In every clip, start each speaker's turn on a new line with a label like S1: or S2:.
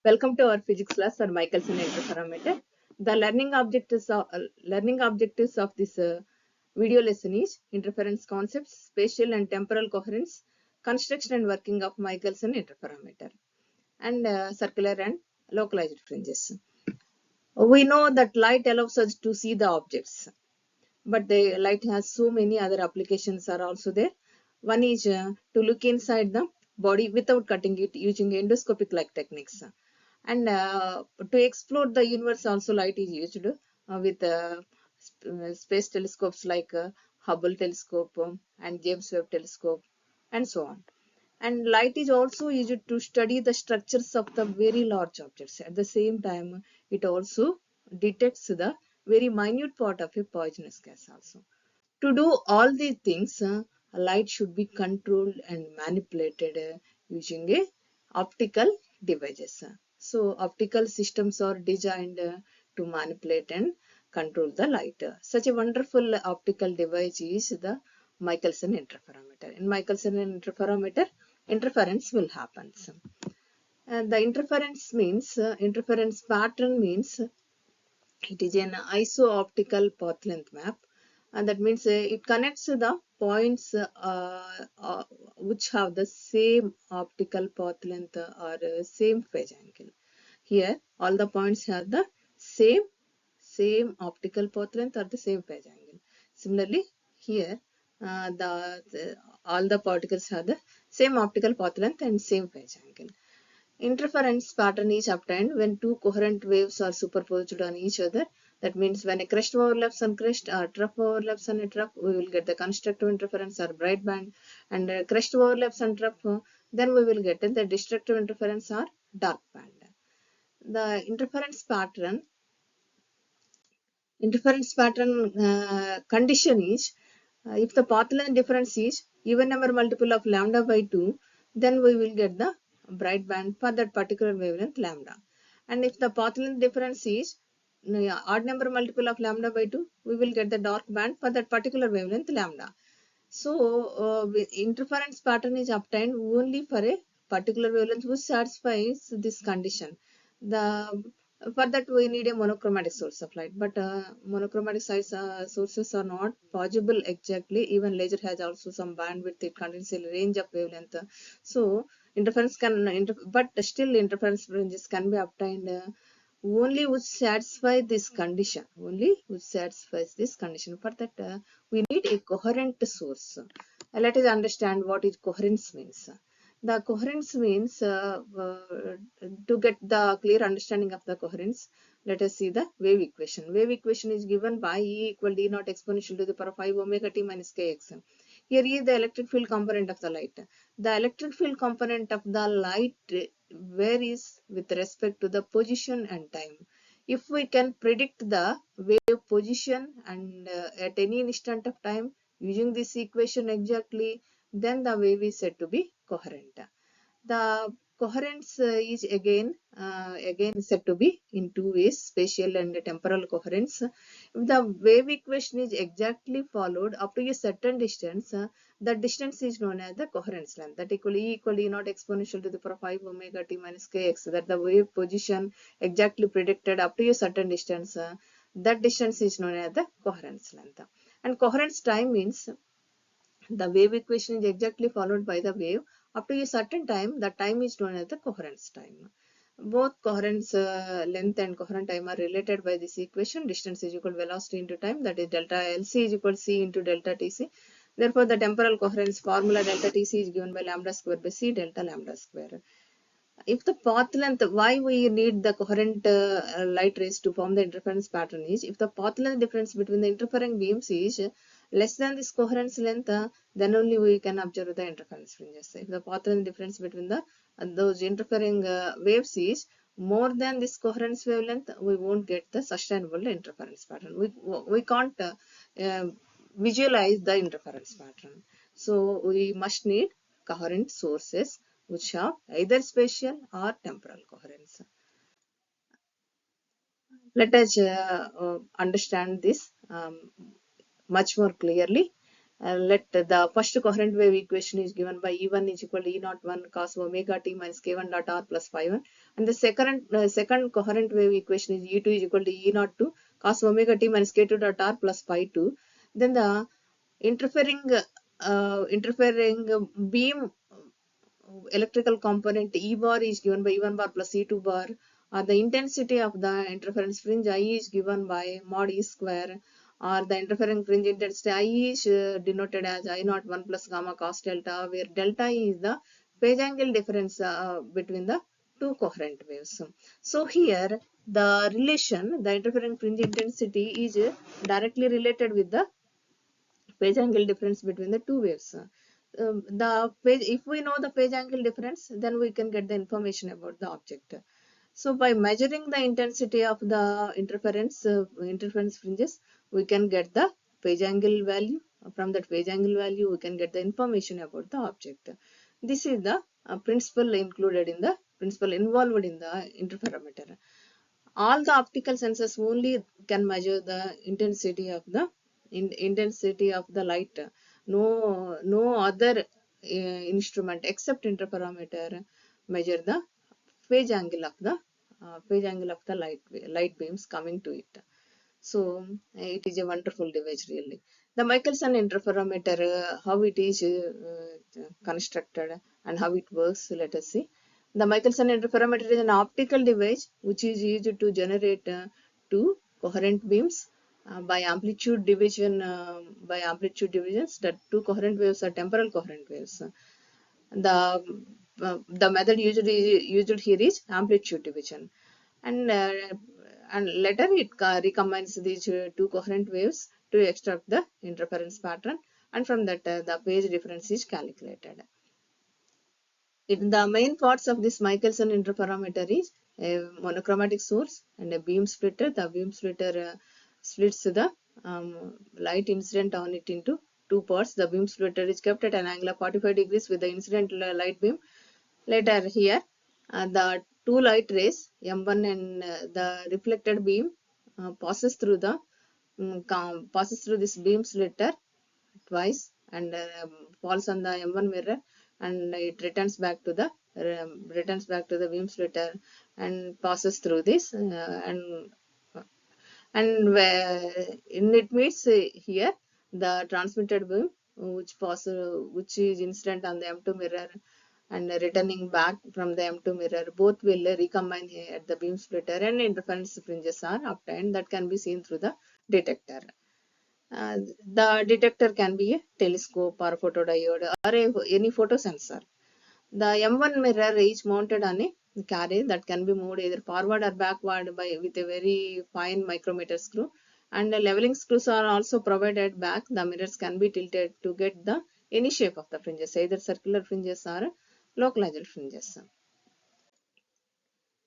S1: Welcome to our physics class on Michelson interferometer. The learning objectives of this video lesson is interference concepts, spatial and temporal coherence, construction and working of Michelson interferometer, and circular and localized fringes. We know that light allows us to see the objects, but the light has so many other applications are also there. One is to look inside the body without cutting it using endoscopic like techniques. And to explore the universe also light is used with space telescopes like Hubble telescope and James Webb telescope and so on. And light is also used to study the structures of the very large objects. At the same time, it also detects the very minute part of a poisonous gas also. To do all these things, light should be controlled and manipulated using a optical devices. So optical systems are designed to manipulate and control the light. Such a wonderful optical device is the Michelson interferometer. In Michelson interferometer, interference will happen. And the interference pattern means it is an iso-optical path length map, and that means it connects the points which have the same optical path length or same phase angle. Here all the points have the same optical path length or the same phase angle. Similarly here all the particles have the same optical path length and same phase angle. Interference pattern is obtained when two coherent waves are superposed on each other. That means when a crest overlaps on crest or trough overlaps on a trough, we will get the constructive interference or bright band, and crest overlaps on trough, then we will get the destructive interference or dark band. The interference pattern condition is if the path length difference is even number multiple of lambda by 2, then we will get the bright band for that particular wavelength lambda. And if the path length difference is odd number multiple of lambda by 2, we will get the dark band for that particular wavelength lambda. So interference pattern is obtained only for a particular wavelength which satisfies this condition. For that we need a monochromatic source of light, but monochromatic sources are not possible exactly. Even laser has also some bandwidth, it contains a range of wavelength. So interference but still interference ranges can be obtained only which satisfy this condition. For that we need a coherent source. Let us understand what is coherence means. The coherence means, to get the clear understanding of the coherence, let us see the wave equation. Wave equation is given by E equal D naught exponential to the power of 5 omega t minus kx. Here E is the electric field component of the light. The electric field component of the light varies with respect to the position and time. If we can predict the wave position and at any instant of time using this equation exactly, then the wave is said to be coherent. The coherence is again said to be in two ways, spatial and temporal coherence. If the wave equation is exactly followed up to a certain distance, that distance is known as the coherence length. That E equal E naught exponential to the power 5 omega t minus kx. That the wave position exactly predicted up to a certain distance, that distance is known as the coherence length. And coherence time means the wave equation is exactly followed by the wave up to a certain time. The time is known as the coherence time. Both coherence length and coherent time are related by this equation. Distance is equal to velocity into time, that is delta LC is equal to C into delta TC. Therefore the temporal coherence formula delta TC is given by lambda square by C delta lambda square. If the path length, why we need the coherent light rays to form the interference pattern is, if the path length difference between the interfering beams is less than this coherence length, then only we can observe the interference fringes. If the path length difference between those interfering waves is more than this coherence wavelength, we won't get the sustainable interference pattern. We can't visualize the interference pattern. So we must need coherent sources which have either spatial or temporal coherence. Let us understand this much more clearly. let the first coherent wave equation is given by E1 is equal to E naught 1 cos omega t minus k1 dot r plus phi 1, and the second coherent wave equation is E2 is equal to E naught 2 cos omega t minus k2 dot r plus phi 2. Then the interfering beam electrical component E bar is given by E1 bar plus E2 bar, or the intensity of the interference fringe I is given by mod E square, or the interfering fringe intensity I is denoted as I naught 1 plus gamma cos delta, where delta is the phase angle difference between the two coherent waves. So here the relation, the interfering fringe intensity is directly related with the phase angle difference between the two waves. If we know the phase angle difference, then we can get the information about the object. So by measuring the intensity of the interference fringes, we can get the phase angle value. From that phase angle value, we can get the information about the object. This is the principle involved in the interferometer. All the optical sensors only can measure the intensity of the light. No other instrument except interferometer measure the phase angle of the light beams coming to it. So it is a wonderful device really. The Michelson interferometer, how it is constructed and how it works, let us see. The Michelson interferometer is an optical device which is used to generate two coherent beams by amplitude division. By amplitude divisions, the two coherent waves are temporal coherent waves. The method used here is amplitude division, and later it recombines these two coherent waves to extract the interference pattern, and from that the phase difference is calculated. The main parts of this Michelson interferometer is a monochromatic source and a beam splitter. The beam splitter splits the light incident on it into two parts. The beam splitter is kept at an angle of 45 degrees with the incident light beam. Later here, the two light rays M1 and the reflected beam passes through this beam splitter twice, and falls on the M1 mirror, and it returns back to the beam splitter and passes through this, and it meets here the transmitted beam which is incident on the M2 mirror and returning back from the M2 mirror. Both will recombine here at the beam splitter, and interference fringes are obtained that can be seen through the detector. The detector can be a telescope or a photodiode or any photosensor. The M1 mirror is mounted on a carrier that can be moved either forward or backward with a very fine micrometer screw, and the leveling screws are also provided back. The mirrors can be tilted to get any shape of the fringes, either circular fringes or localized fringes.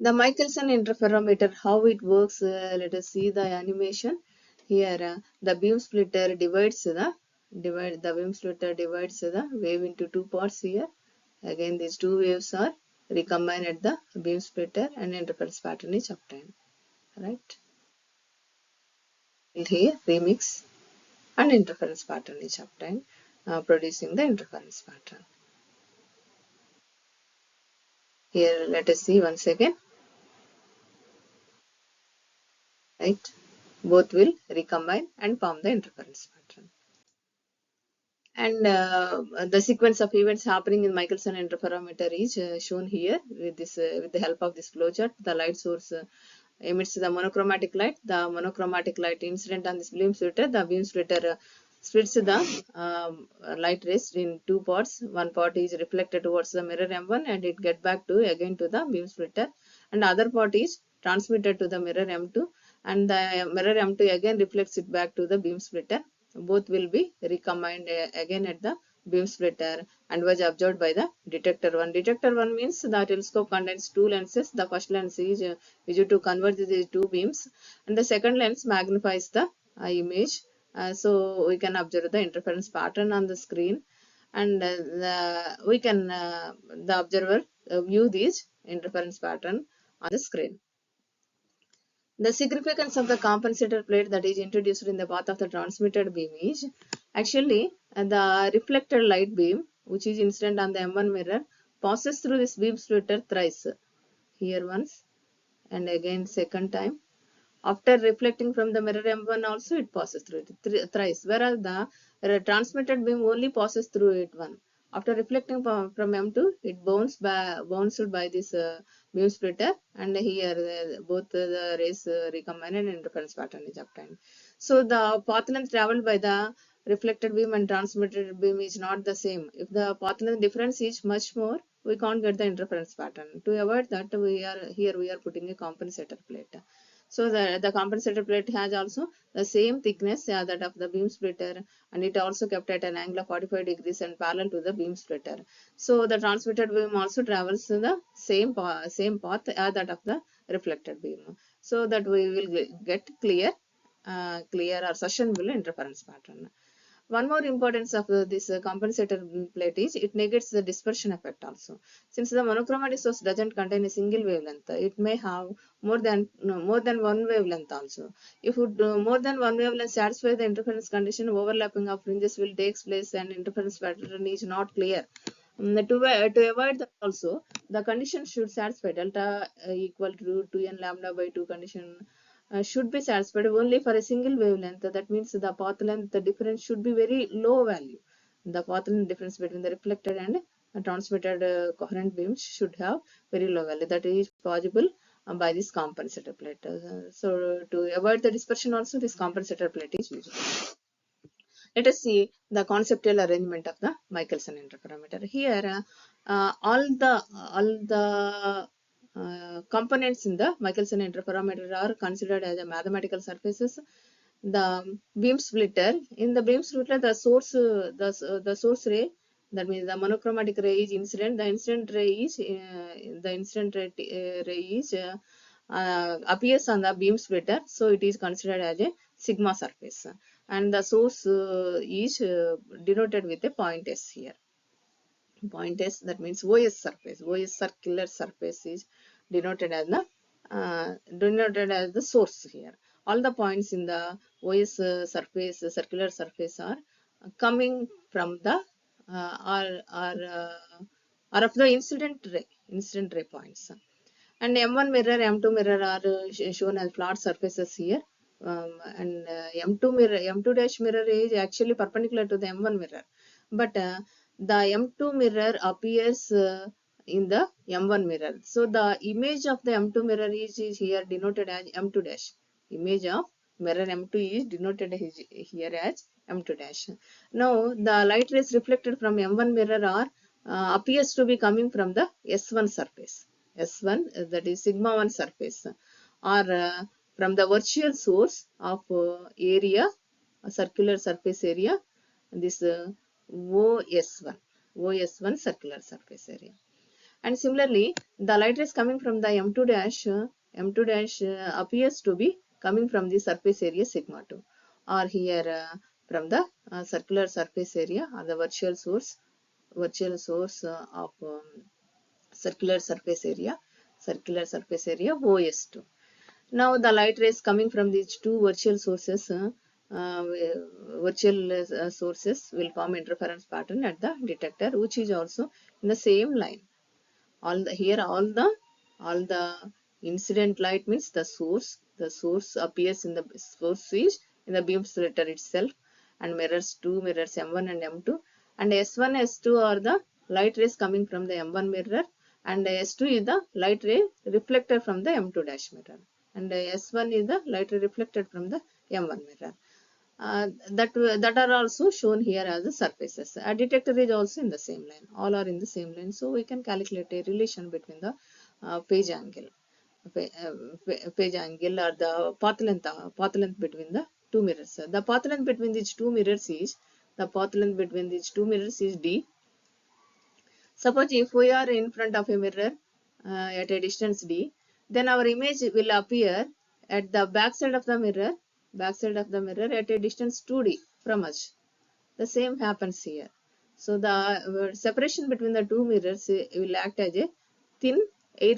S1: The Michelson interferometer, how it works, let us see the animation. Here the beam splitter divides the wave into two parts here. Again these two waves are recombined at the beam splitter and interference pattern is obtained. Right? And here remix and interference pattern is obtained, producing the interference pattern. Here let us see once again. Right? Both will recombine and form the interference pattern. And the sequence of events happening in Michelson interferometer is shown here with the help of this flowchart. The light source emits the monochromatic light. The monochromatic light incident on this beam splitter. The beam splitter splits the light rays in two parts. One part is reflected towards the mirror M1 and it get back again to the beam splitter, and the other part is transmitted to the mirror M2, and the mirror M2 again reflects it back to the beam splitter. Both will be recombined again at the beam splitter and was observed by the detector 1. Detector 1 means the telescope contains two lenses. The first lens is used to converge these two beams, and the second lens magnifies the image. So we can observe the interference pattern on the screen, and the observer view this interference pattern on the screen. The significance of the compensator plate that is introduced in the path of the transmitted beam is actually And the reflected light beam, which is incident on the M1 mirror, passes through this beam splitter thrice. Here once, and again second time. After reflecting from the mirror M1 also, it passes through it thrice, whereas the transmitted beam only passes through it once. After reflecting from M2, it bounced by this beam splitter, and here both the rays recombine and interference pattern is obtained. So the path length traveled by the reflected beam and transmitted beam is not the same. If the path length difference is much more, we can't get the interference pattern. To avoid that, we are putting a compensator plate. So the compensator plate has also the same thickness that of the beam splitter, and it also kept at an angle of 45 degrees and parallel to the beam splitter. So the transmitted beam also travels in the same path as that of the reflected beam. So that we will get clear or susceptible interference pattern. One more importance of this compensator plate is it negates the dispersion effect also. Since the monochromatic source doesn't contain a single wavelength, it may have more than one wavelength also. If more than one wavelength satisfy the interference condition, overlapping of fringes will take place and interference pattern is not clear. To avoid that also, the condition should satisfy delta equal to 2n lambda by 2 condition should be satisfied only for a single wavelength. That means the path length, the difference should be very low value. The path length difference between the reflected and transmitted coherent beams should have very low value. That is possible by this compensator plate. So to avoid the dispersion also, this compensator plate is used. Let us see the conceptual arrangement of the Michelson interferometer. Here, all the components in the Michelson interferometer are considered as a mathematical surfaces. The beam splitter, in the beam splitter, the source ray, that means the monochromatic ray is incident. The incident ray is appears on the beam splitter, so it is considered as a sigma surface, and the source is denoted with a point S here. Point S, that means OS surface. OS circular surface is denoted as the source here. All the points in the OS surface, circular surface, are coming from the are of the incident ray points. And M1 mirror, M2 mirror are shown as flat surfaces here. And M2 mirror, M2 dash mirror is actually perpendicular to the M1 mirror, but the M2 mirror appears in the M1 mirror. So the image of the M2 mirror is here denoted as M2 dash. Image of mirror M2 is denoted here as M2 dash. Now the light rays reflected from M1 mirror are appears to be coming from the S1 surface. S1, that is sigma 1 surface, or from the virtual source of area, a circular surface area, this OS1 circular surface area. And similarly, the light rays coming from the M2 dash appears to be coming from the surface area sigma 2, or here from the circular surface area, or the virtual source of circular surface area OS2. Now the light rays coming from these two virtual sources will form interference pattern at the detector, which is also in the same line. All the incident light means the source appears in the source is in the beam splitter itself, and mirrors M1 and M2, and S1 S2 are the light rays coming from the M1 mirror, and S2 is the light ray reflected from the M2 dash mirror, and S1 is the light ray reflected from the M1 mirror. That are also shown here as the surfaces. A detector is also in the same line. All are in the same line. So we can calculate a relation between the phase angle, phase angle, or the path length between the two mirrors. The path length between these two mirrors is D. Suppose if we are in front of a mirror at a distance D, then our image will appear at the back side of the mirror at a distance 2D from us. The same happens here. So the separation between the two mirrors will act as a thin air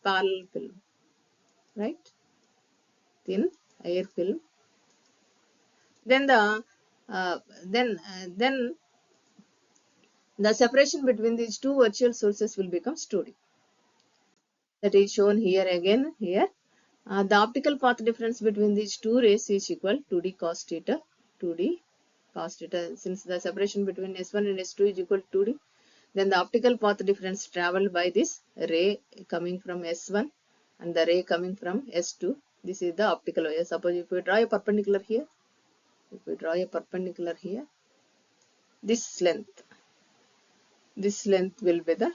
S1: parallel film, right? Thin air film Then then the separation between these two virtual sources will become 2D. That is shown here again here. The optical path difference between these two rays is equal 2D cos theta, 2D cos theta. Since the separation between S1 and S2 is equal to 2D, then the optical path difference traveled by this ray coming from S1 and the ray coming from S2. This is the optical wire. Suppose if we draw a perpendicular here, this length will be the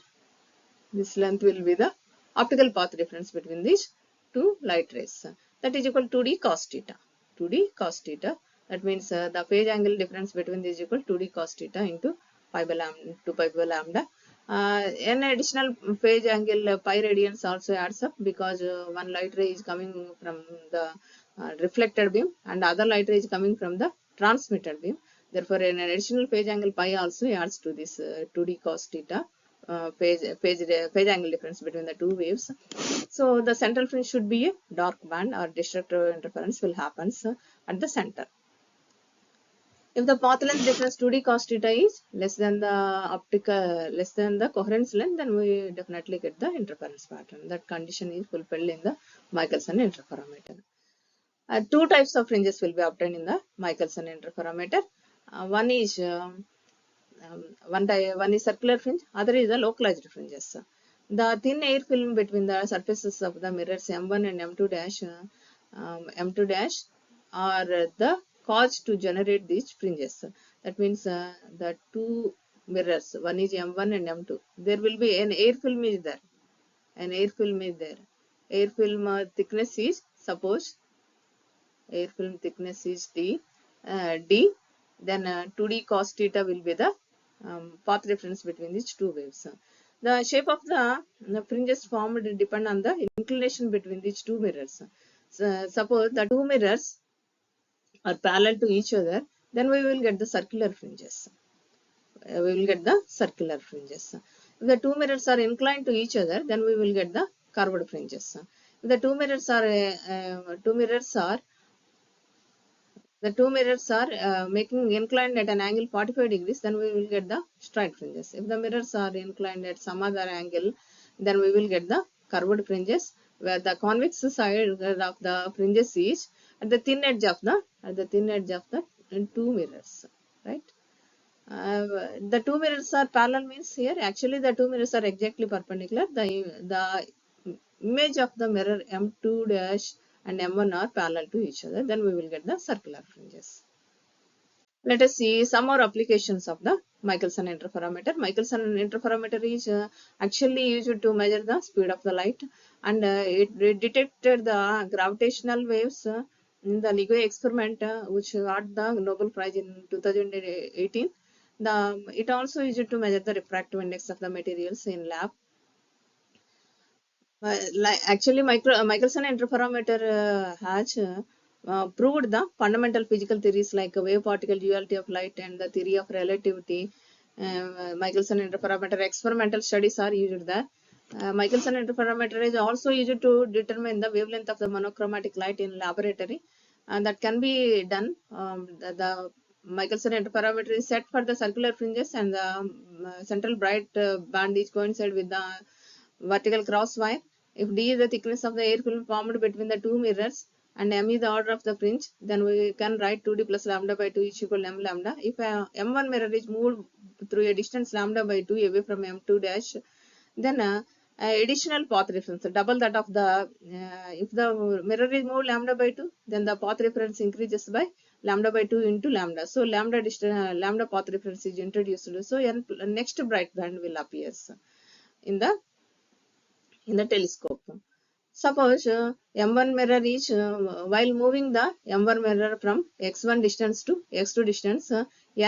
S1: optical path difference between these two light rays. That is equal to 2D cos theta. 2D cos theta. That means the phase angle difference between these is equal to 2D cos theta into pi by lambda, 2 pi by lambda. An additional phase angle pi radians also adds up, because one light ray is coming from the reflected beam and other light ray is coming from the transmitted beam. Therefore, an additional phase angle pi also adds to this 2D cos theta phase angle difference between the two waves. So the central fringe should be a dark band, or destructive interference will happen at the center. If the path length difference 2D cos theta is less than the coherence length, then we definitely get the interference pattern. That condition is fulfilled in the Michelson interferometer. Two types of fringes will be obtained in the Michelson interferometer. One is circular fringe, other is the localized fringes. The thin air film between the surfaces of the mirrors M1 and M2 dash are the cause to generate these fringes. That means the two mirrors, one is M1 and M2. There will be an air film is there. Air film thickness is, suppose air film thickness is D. Then 2D cos theta will be the path difference between these two waves. The shape of the fringes formed depend on the inclination between these two mirrors. So, suppose the two mirrors are parallel to each other, then we will get the circular fringes. If the two mirrors are inclined to each other, then we will get the curved fringes. If the two mirrors are making inclined at an angle 45 degrees, then we will get the straight fringes. If the mirrors are inclined at some other angle, then we will get the curved fringes, where the convex side of the fringes is at the thin edge of the two mirrors, right? The two mirrors are parallel means here actually the two mirrors are exactly perpendicular. The image of the mirror M2 dash and M1 are parallel to each other. Then we will get the circular fringes. Let us see some more applications of the Michelson interferometer. Michelson interferometer is actually used to measure the speed of the light, and it detected the gravitational waves in the LIGO experiment, which got the Nobel Prize in 2018. It also used to measure the refractive index of the materials in lab. Actually, Michelson interferometer has proved the fundamental physical theories like wave particle duality of light and the theory of relativity. Michelson interferometer experimental studies are used there. Michelson interferometer is also used to determine the wavelength of the monochromatic light in laboratory, and that can be done. The Michelson interferometer is set for the circular fringes, and the central bright band is coincide with the vertical cross wire. If D is the thickness of the air film formed between the two mirrors and M is the order of the fringe, then we can write 2D plus lambda by 2 is equal to M lambda. If M1 mirror is moved through a distance lambda by 2 away from M2 dash, then additional path reference, double that of the, if the mirror is moved lambda by 2, then the path reference increases by lambda by 2 into lambda. So lambda path reference is introduced. So next bright band will appear in the telescope. Suppose M1 mirror is, while moving the M1 mirror from x1 distance to x2 distance, n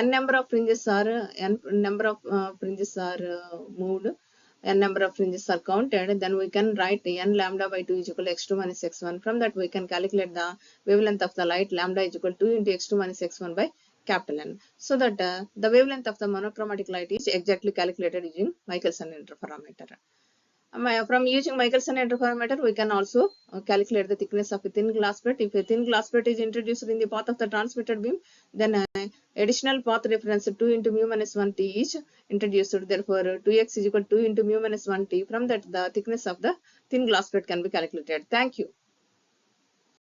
S1: number of fringes are moved, n number of fringes are counted, then we can write n lambda by 2 is equal to x2 minus x1. From that we can calculate the wavelength of the light, lambda is equal to 2 into x2 minus x1 by capital N. So that the wavelength of the monochromatic light is exactly calculated using Michelson interferometer. From using Michelson interferometer, we can also calculate the thickness of a thin glass plate. If a thin glass plate is introduced in the path of the transmitted beam, then additional path difference 2 into mu minus 1t is introduced. Therefore, 2x is equal to 2 into mu minus 1t. From that, the thickness of the thin glass plate can be calculated. Thank you.